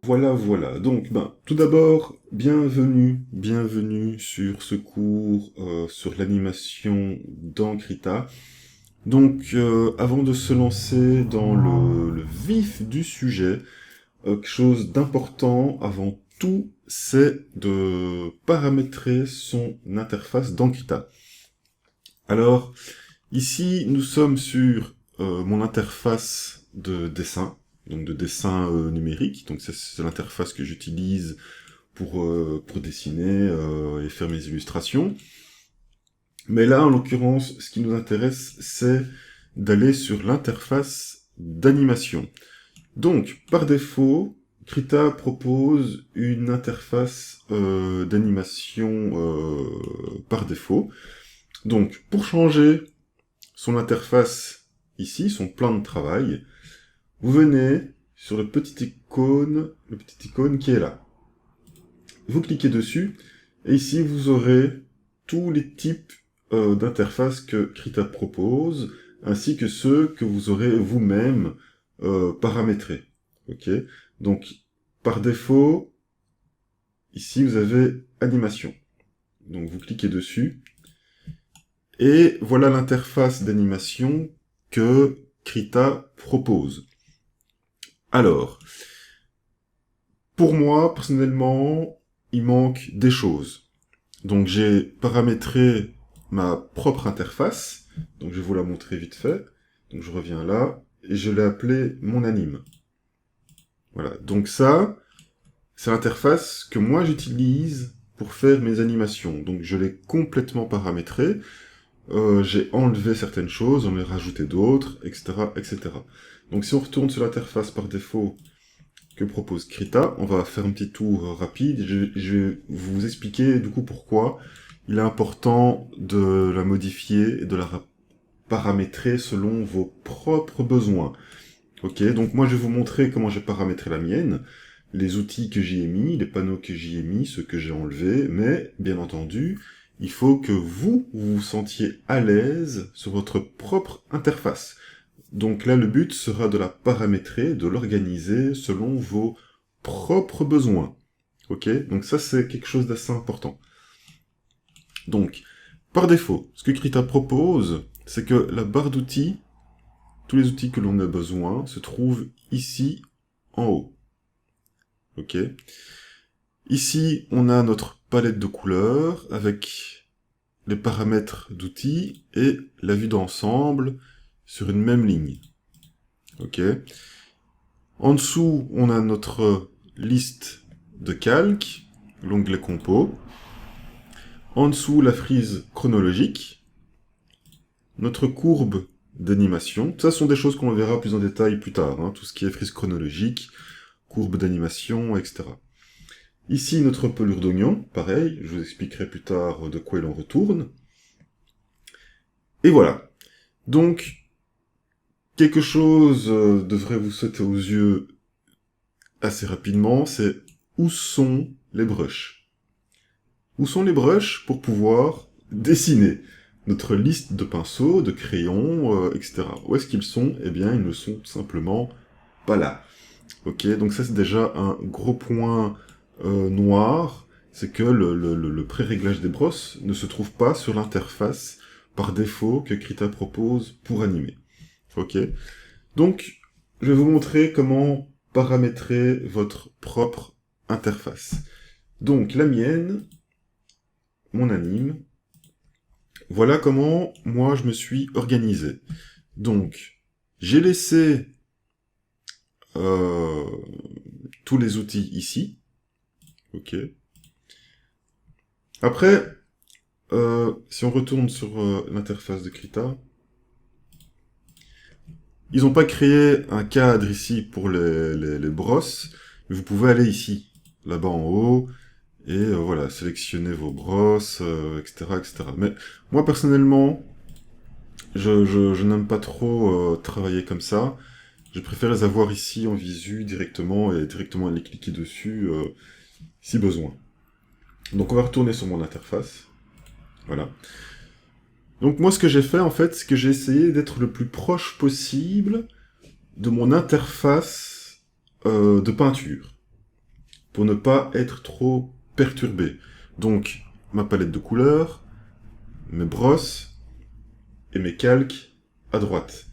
Voilà. Donc, tout d'abord, bienvenue sur ce cours sur l'animation dans Krita. Donc, avant de se lancer dans le vif du sujet, quelque chose d'important avant tout, c'est de paramétrer son interface dans Krita. Alors, ici, nous sommes sur mon interface de dessin, donc de dessin numérique. Donc c'est l'interface que j'utilise pour dessiner et faire mes illustrations. Mais là, en l'occurrence, ce qui nous intéresse, c'est d'aller sur l'interface d'animation. Donc, par défaut, Krita propose une interface d'animation par défaut. Donc, pour changer son interface ici, son plan de travail, vous venez sur le petit icône qui est là. Vous cliquez dessus, et ici vous aurez tous les types d'interfaces que Krita propose, ainsi que ceux que vous aurez vous-même paramétrés. Ok. Donc, par défaut, ici vous avez animation. Donc vous cliquez dessus, et voilà l'interface d'animation que Krita propose. Alors, pour moi, personnellement, il manque des choses. Donc j'ai paramétré ma propre interface, donc je vais vous la montrer vite fait. Donc je reviens là, et je l'ai appelé mon anime. Voilà, donc ça, c'est l'interface que moi j'utilise pour faire mes animations. Donc je l'ai complètement paramétré. J'ai enlevé certaines choses, j'en ai rajouté d'autres, etc., etc. Donc si on retourne sur l'interface par défaut que propose Krita, on va faire un petit tour rapide. Je vais vous expliquer du coup pourquoi il est important de la modifier et de la paramétrer selon vos propres besoins. Ok, donc moi je vais vous montrer comment j'ai paramétré la mienne, les outils que j'y ai mis, les panneaux que j'y ai mis, ceux que j'ai enlevés, mais bien entendu, il faut que vous vous sentiez à l'aise sur votre propre interface. Donc là, le but sera de la paramétrer, de l'organiser selon vos propres besoins. Ok? Donc ça, c'est quelque chose d'assez important. Donc, par défaut, ce que Krita propose, c'est que la barre d'outils, tous les outils que l'on a besoin, se trouvent ici, en haut. Ok? Ici, on a notre palette de couleurs avec les paramètres d'outils et la vue d'ensemble sur une même ligne. Ok? En dessous, on a notre liste de calques, l'onglet compos. En dessous, la frise chronologique, notre courbe d'animation. Ça sont des choses qu'on verra plus en détail plus tard, hein, tout ce qui est frise chronologique, courbe d'animation, etc. Ici, notre pelure d'oignon, pareil, je vous expliquerai plus tard de quoi il en retourne. Et voilà. Donc, quelque chose devrait vous sauter aux yeux assez rapidement, c'est où sont les brushes. Où sont les brushes pour pouvoir dessiner notre liste de pinceaux, de crayons, etc. Où est-ce qu'ils sont? Eh bien, ils ne sont tout simplement pas là. Ok, donc ça c'est déjà un gros point noir, c'est que le pré-réglage des brosses ne se trouve pas sur l'interface par défaut que Krita propose pour animer. Ok, donc je vais vous montrer comment paramétrer votre propre interface. Donc la mienne, mon anime, voilà comment moi je me suis organisé. Donc j'ai laissé euh, tous les outils ici. Ok. Après, si on retourne sur l'interface de Krita, ils n'ont pas créé un cadre ici pour les brosses, mais vous pouvez aller ici, là-bas en haut, et voilà, sélectionner vos brosses, etc., etc. Mais moi, personnellement, je n'aime pas trop travailler comme ça. Je préfère les avoir ici en visu directement, et directement aller cliquer dessus si besoin. Donc on va retourner sur mon interface. Voilà. Donc moi, ce que j'ai fait, en fait, c'est que j'ai essayé d'être le plus proche possible de mon interface de peinture. pour ne pas être trop perturbé. Donc, ma palette de couleurs, mes brosses et mes calques à droite.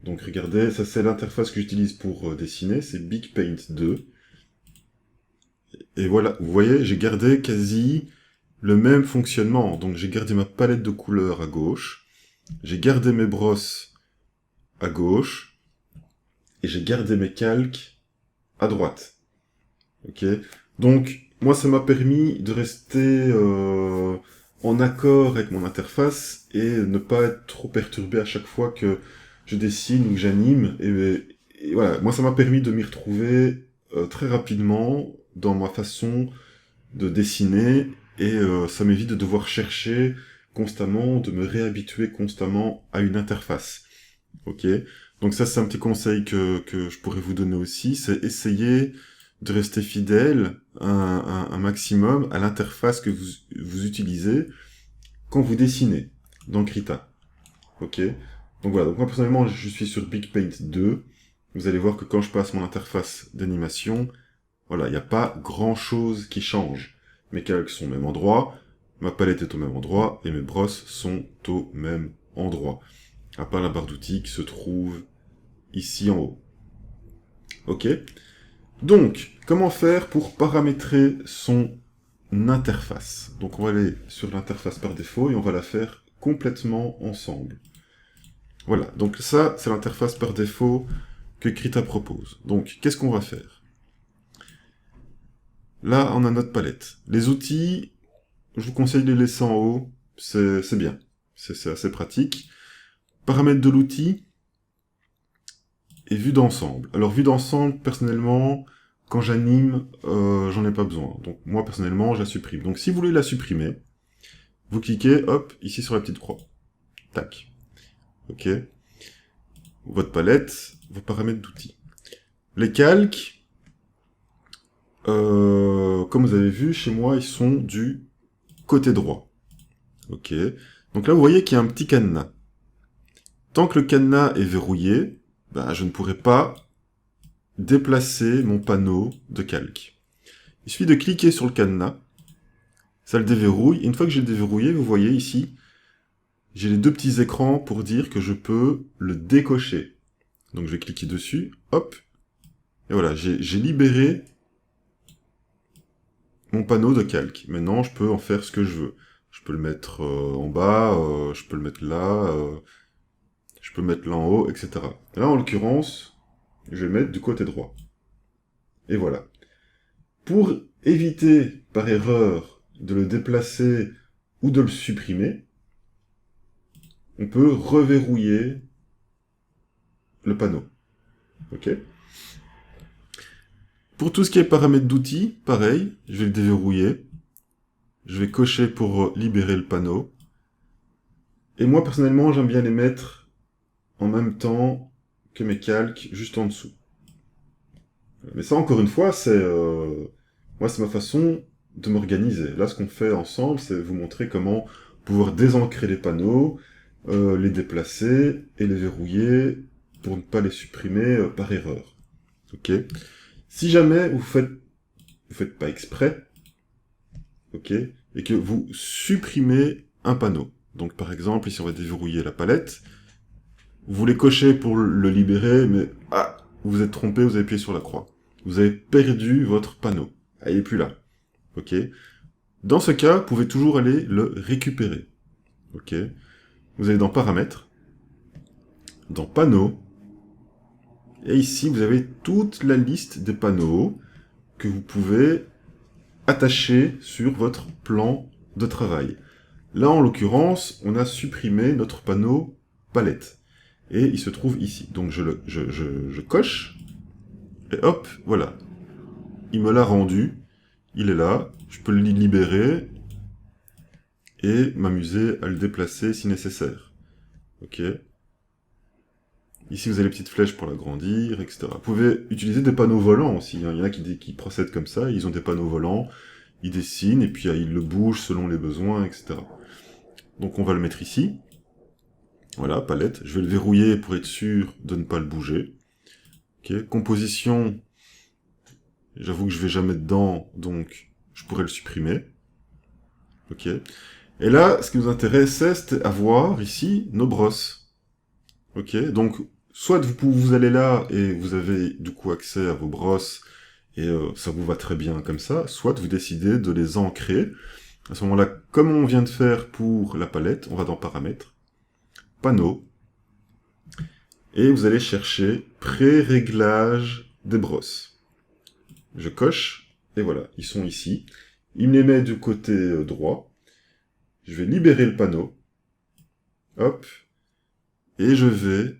Donc regardez, ça c'est l'interface que j'utilise pour dessiner, c'est Big Paint 2. Et voilà, vous voyez, j'ai gardé quasi le même fonctionnement. Donc j'ai gardé ma palette de couleurs à gauche, j'ai gardé mes brosses à gauche, et j'ai gardé mes calques à droite. Ok. Donc, moi ça m'a permis de rester en accord avec mon interface et ne pas être trop perturbé à chaque fois que je dessine ou que j'anime. Et voilà, moi ça m'a permis de m'y retrouver très rapidement dans ma façon de dessiner et ça m'évite de devoir chercher constamment, de me réhabituer constamment à une interface. Ok. Donc ça c'est un petit conseil que je pourrais vous donner aussi, c'est essayer de rester fidèle un maximum à l'interface que vous utilisez quand vous dessinez dans Krita. Ok. Donc voilà, donc moi personnellement je suis sur Big Paint 2. Vous allez voir que quand je passe mon interface d'animation, voilà, il n'y a pas grand chose qui change. Mes calques sont au même endroit, ma palette est au même endroit, et mes brosses sont au même endroit. À part la barre d'outils qui se trouve ici en haut. Ok. Donc, comment faire pour paramétrer son interface? Donc on va aller sur l'interface par défaut et on va la faire complètement ensemble. Voilà, donc ça c'est l'interface par défaut que Krita propose. Donc qu'est-ce qu'on va faire? Là on a notre palette. Les outils, je vous conseille de les laisser en haut, c'est bien, c'est assez pratique. Paramètres de l'outil et vue d'ensemble. Alors vue d'ensemble, personnellement, quand j'anime, j'en ai pas besoin. Donc moi personnellement, je la supprime. Donc si vous voulez la supprimer, vous cliquez, hop, ici sur la petite croix. Tac. Ok. Votre palette, vos paramètres d'outils. Les calques, comme vous avez vu, chez moi, ils sont du côté droit. Ok. Donc là, vous voyez qu'il y a un petit cadenas. Tant que le cadenas est verrouillé, ben, je ne pourrai pas déplacer mon panneau de calque. Il suffit de cliquer sur le cadenas, ça le déverrouille. Et une fois que j'ai déverrouillé, vous voyez ici, j'ai les deux petits écrans pour dire que je peux le décocher. Donc je vais cliquer dessus, hop, et voilà, j'ai libéré mon panneau de calque. Maintenant, je peux en faire ce que je veux. Je peux le mettre en bas, je peux le mettre là, je peux le mettre là en haut, etc. Là, en l'occurrence, je vais le mettre du côté droit. Et voilà. Pour éviter, par erreur, de le déplacer ou de le supprimer, on peut reverrouiller le panneau. Ok. Pour tout ce qui est paramètres d'outils, pareil, je vais le déverrouiller. Je vais cocher pour libérer le panneau. Et moi, personnellement, j'aime bien les mettre en même temps que mes calques, juste en dessous. Mais ça, encore une fois, moi, c'est ma façon de m'organiser. Là, ce qu'on fait ensemble, c'est vous montrer comment pouvoir désancrer les panneaux, les déplacer et les verrouiller pour ne pas les supprimer par erreur. Ok. Si jamais vous faites pas exprès, ok, et que vous supprimez un panneau. Donc par exemple, ici on va déverrouiller la palette, vous voulez cocher pour le libérer, mais vous vous êtes trompé, vous avez appuyé sur la croix. Vous avez perdu votre panneau. Il n'est plus là. Ok. Dans ce cas, vous pouvez toujours aller le récupérer. Ok. Vous allez dans Paramètres, dans Panneaux, et ici vous avez toute la liste des panneaux que vous pouvez attacher sur votre plan de travail. Là, en l'occurrence, on a supprimé notre panneau palette. Et il se trouve ici. Donc je coche, et hop, voilà. Il me l'a rendu, il est là, je peux le libérer, et m'amuser à le déplacer si nécessaire. Ok. Ici, vous avez les petites flèches pour l'agrandir, etc. Vous pouvez utiliser des panneaux volants aussi. Il y en a qui procèdent comme ça, ils ont des panneaux volants, ils dessinent, et puis ils le bougent selon les besoins, etc. Donc on va le mettre ici. Voilà, palette. Je vais le verrouiller pour être sûr de ne pas le bouger. Ok. Composition. J'avoue que je vais jamais dedans, donc je pourrais le supprimer. Ok. Et là, ce qui nous intéresse, c'est avoir ici nos brosses. Ok. Donc, soit vous allez là et vous avez du coup accès à vos brosses et ça vous va très bien comme ça, soit vous décidez de les ancrer. À ce moment-là, comme on vient de faire pour la palette, on va dans Paramètres, Panneau, et vous allez chercher Pré-réglage des brosses. Je coche, et voilà, ils sont ici. Il me les met du côté droit. Je vais libérer le panneau. Hop. Et je vais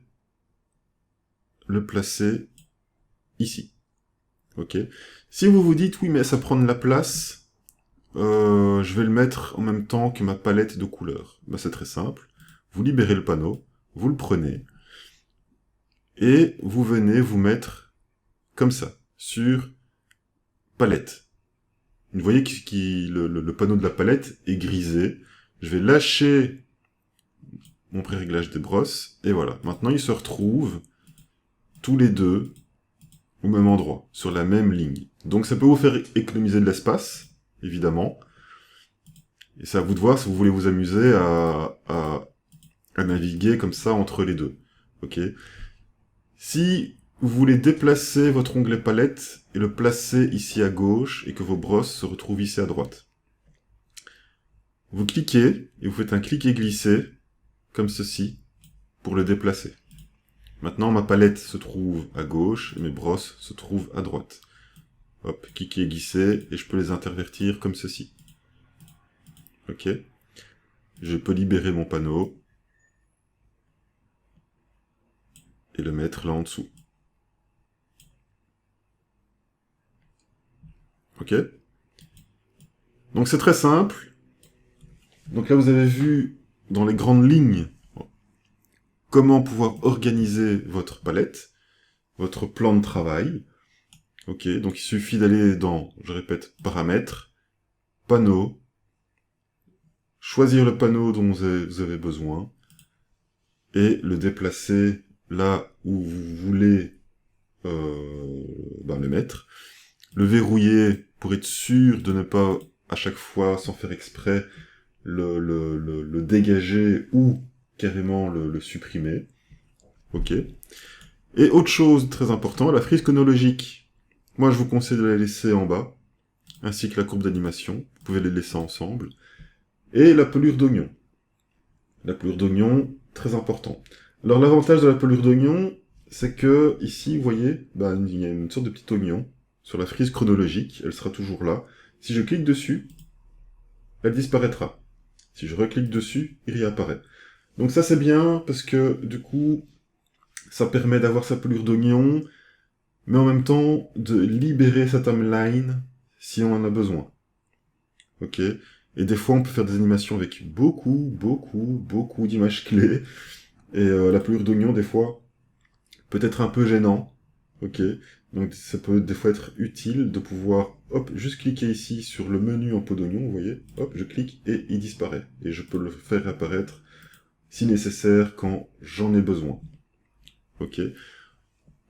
le placer ici. Ok. Si vous vous dites, oui, mais ça prend de la place, je vais le mettre en même temps que ma palette de couleurs. Ben, c'est très simple. Vous libérez le panneau, vous le prenez, et vous venez vous mettre comme ça, sur palette. Vous voyez que le panneau de la palette est grisé. Je vais lâcher mon pré-réglage des brosses, et voilà. Maintenant, ils se retrouvent tous les deux au même endroit, sur la même ligne. Donc ça peut vous faire économiser de l'espace, évidemment. Et c'est à vous de voir si vous voulez vous amuser à naviguer comme ça entre les deux. Ok. Si vous voulez déplacer votre onglet palette et le placer ici à gauche et que vos brosses se retrouvent ici à droite, vous cliquez et vous faites un clic et glisser comme ceci pour le déplacer. Maintenant, ma palette se trouve à gauche et mes brosses se trouvent à droite. Hop, cliquer et glisser et je peux les intervertir comme ceci. Ok. Je peux libérer mon panneau et le mettre là en dessous. Ok. Donc c'est très simple. Donc là vous avez vu dans les grandes lignes comment pouvoir organiser votre palette, votre plan de travail. Ok, donc il suffit d'aller dans, je répète, paramètres, panneau, choisir le panneau dont vous avez besoin et le déplacer là où vous voulez le mettre. Le verrouiller pour être sûr de ne pas à chaque fois, sans faire exprès, le dégager ou carrément le supprimer. Ok. Et autre chose très importante, la frise chronologique. Moi, je vous conseille de la laisser en bas, ainsi que la courbe d'animation. Vous pouvez les laisser ensemble. Et la pelure d'oignon. La pelure d'oignon, très important. Alors, l'avantage de la pelure d'oignon, c'est que, ici, vous voyez, il y a une sorte de petit oignon sur la frise chronologique. Elle sera toujours là. Si je clique dessus, elle disparaîtra. Si je reclique dessus, il réapparaît. Donc ça, c'est bien, parce que, du coup, ça permet d'avoir sa pelure d'oignon, mais en même temps de libérer sa timeline si on en a besoin. Ok. Et des fois, on peut faire des animations avec beaucoup d'images clés. Et la pelure d'oignon, des fois, peut être un peu gênant. Ok. Donc ça peut des fois être utile de pouvoir, hop, juste cliquer ici sur le menu en pot d'oignon, vous voyez. Hop, je clique et il disparaît. Et je peux le faire apparaître si nécessaire quand j'en ai besoin. Ok.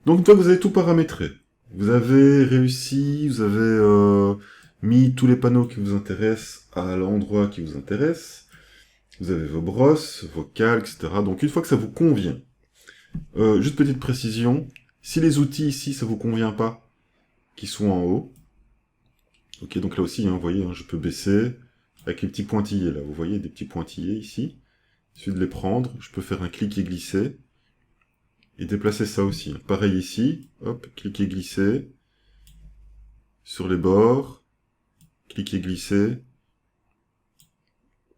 Donc une fois que vous avez tout paramétré, vous avez réussi, vous avez mis tous les panneaux qui vous intéressent à l'endroit qui vous intéresse, vous avez vos brosses, vos calques, etc. Donc une fois que ça vous convient, juste petite précision, si les outils ici ça vous convient pas, qui sont en haut, ok, donc là aussi, vous voyez, je peux baisser avec les petits pointillés là, vous voyez des petits pointillés ici, il suffit de les prendre, je peux faire un clic et glisser, et déplacer ça aussi. Pareil ici, hop, cliquer, glisser, sur les bords, cliquer, glisser,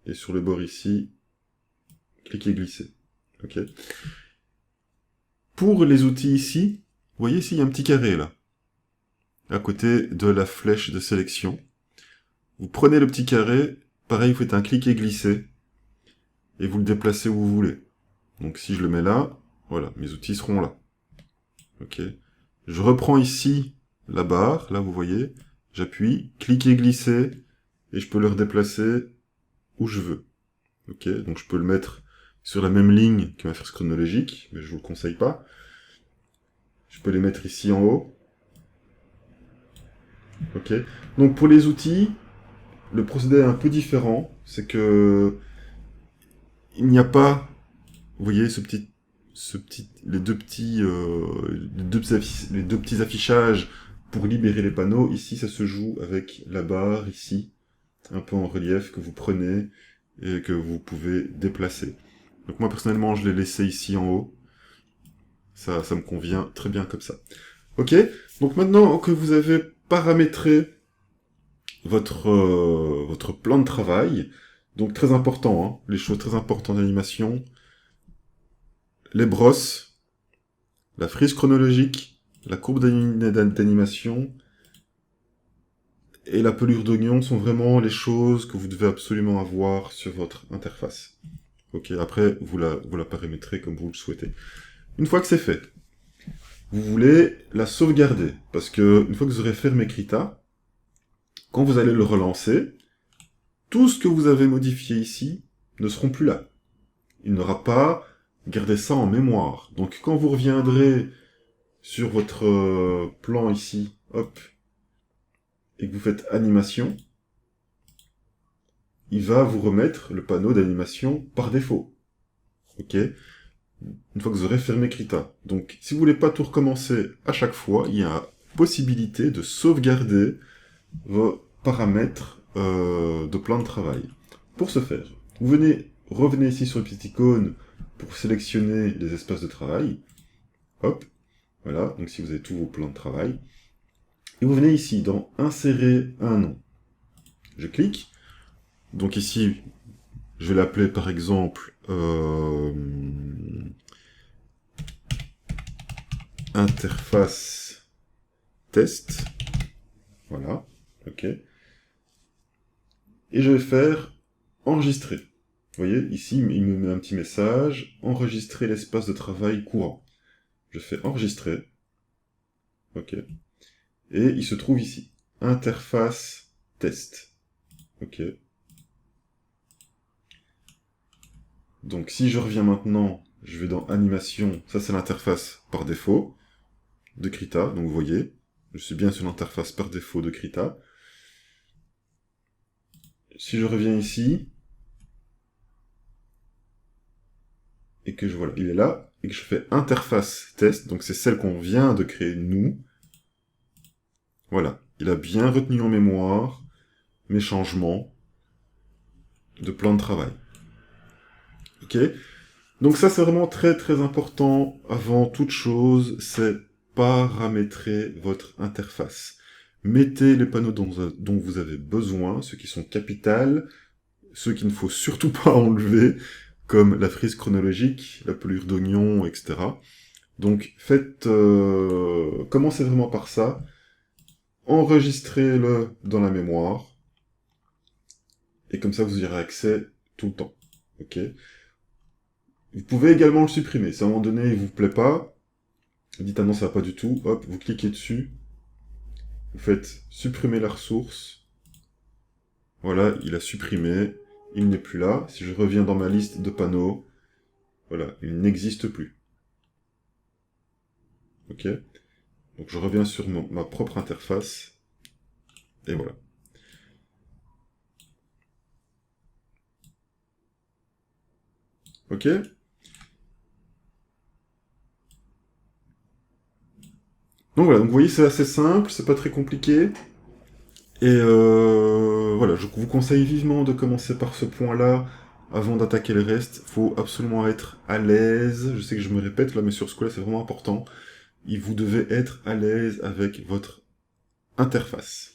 et sur le bord ici, cliquer, glisser. Ok. Pour les outils ici, vous voyez ici, il y a un petit carré là, à côté de la flèche de sélection. Vous prenez le petit carré, pareil, vous faites un clic et glisser, et vous le déplacez où vous voulez. Donc si je le mets là, voilà, mes outils seront là. Ok. Je reprends ici la barre, là vous voyez, j'appuie, cliquer, glisser, et je peux le redéplacer où je veux. Ok, donc je peux le mettre sur la même ligne que ma frise chronologique, mais je vous le conseille pas. Je peux les mettre ici en haut. Ok. Donc pour les outils, le procédé est un peu différent. C'est que il n'y a pas, vous voyez, les deux petits affichages pour libérer les panneaux. Ici, ça se joue avec la barre ici, un peu en relief que vous prenez et que vous pouvez déplacer. Donc moi personnellement, je l'ai laissé ici en haut. Ça me convient très bien comme ça. Ok. Donc maintenant que vous avez paramétré votre plan de travail. Donc très important, hein, les choses très importantes d'animation, les brosses, la frise chronologique, la courbe d'animation et la pelure d'oignon sont vraiment les choses que vous devez absolument avoir sur votre interface. Ok, après vous la paramétrez comme vous le souhaitez. Une fois que c'est fait, vous voulez la sauvegarder parce que une fois que vous aurez fermé Krita, quand vous allez le relancer, tout ce que vous avez modifié ici ne seront plus là. Il n'aura pas gardé ça en mémoire. Donc quand vous reviendrez sur votre plan ici, hop, et que vous faites animation, il va vous remettre le panneau d'animation par défaut. Ok? Une fois que vous aurez fermé Krita. Donc si vous voulez pas tout recommencer à chaque fois, il y a possibilité de sauvegarder vos paramètres de plan de travail. Pour ce faire, revenez ici sur le petit icône pour sélectionner les espaces de travail. Hop, voilà, donc si vous avez tous vos plans de travail. Et vous venez ici dans Insérer un nom. Je clique. Donc ici, je vais l'appeler par exemple interface test. Voilà, ok. Et je vais faire enregistrer. Vous voyez, ici, il me met un petit message, enregistrer l'espace de travail courant. Je fais enregistrer. Ok. Et il se trouve ici. Interface test. Ok. Donc si je reviens maintenant, je vais dans animation. Ça c'est l'interface par défaut de Krita. Donc vous voyez, je suis bien sur l'interface par défaut de Krita. Si je reviens ici, et que voilà, il est là, et que je fais interface test, donc c'est celle qu'on vient de créer nous. Voilà, il a bien retenu en mémoire mes changements de plan de travail. Ok? Donc ça c'est vraiment très très important. Avant toute chose, c'est paramétrer votre interface. Mettez les panneaux dont vous avez besoin, ceux qui sont capitales, ceux qu'il ne faut surtout pas enlever, comme la frise chronologique, la pelure d'oignon, etc. Donc commencez vraiment par ça. Enregistrez-le dans la mémoire. Et comme ça, vous y aurez accès tout le temps. Ok? Vous pouvez également le supprimer. Si à un moment donné, il vous plaît pas, vous dites ah non, ça va pas du tout, hop, vous cliquez dessus, vous faites supprimer la ressource. Voilà, il a supprimé, il n'est plus là. Si je reviens dans ma liste de panneaux, voilà, il n'existe plus. Ok? Donc je reviens sur ma propre interface, et voilà. Ok? Donc voilà, donc vous voyez, c'est assez simple, c'est pas très compliqué. Et voilà, je vous conseille vivement de commencer par ce point-là avant d'attaquer le reste. Faut absolument être à l'aise. Je sais que je me répète là, mais sur ce coup-là, c'est vraiment important. Vous devez être à l'aise avec votre interface.